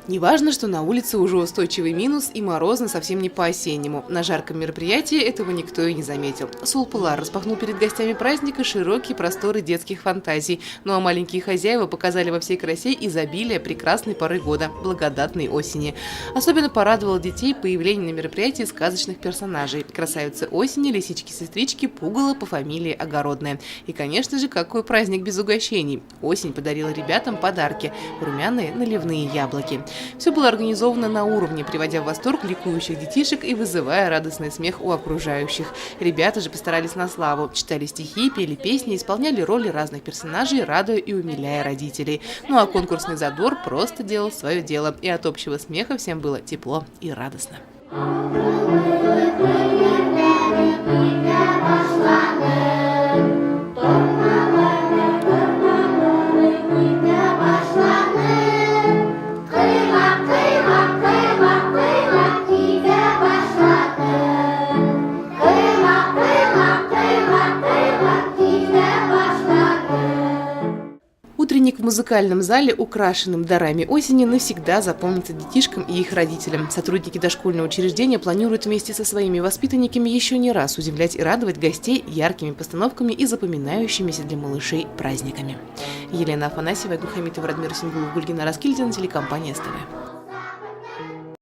Неважно, что на улице уже устойчивый минус и морозно совсем не по-осеннему. На жарком мероприятии этого никто и не заметил. Сулпылар распахнул перед гостями праздника широкие просторы детских фантазий. Ну а маленькие хозяева показали во всей красе изобилие прекрасной поры года – благодатной осени. Особенно порадовало детей появление на мероприятии сказочных персонажей – красавицы осени, лисички-сестрички, пугало по фамилии Огородная. И, конечно же, какой праздник без угощений. Осень подарила ребятам подарки – румяные наливные яблоки. Все было организовано на уровне, приводя в восторг ликующих детишек и вызывая радостный смех у окружающих. Ребята же постарались на славу, читали стихи, пели песни, исполняли роли разных персонажей, радуя и умиляя родителей. Ну а конкурсный задор просто делал свое дело, и от общего смеха всем было тепло и радостно. Утренник в музыкальном зале, украшенным дарами осени, навсегда запомнится детишкам и их родителям. Сотрудники дошкольного учреждения планируют вместе со своими воспитанниками еще не раз удивлять и радовать гостей яркими постановками и запоминающимися для малышей праздниками. Елена Афанасьева, Гухамитова, Радмир Сингулов, Гульгина Раскильдина, телекомпания СТВ.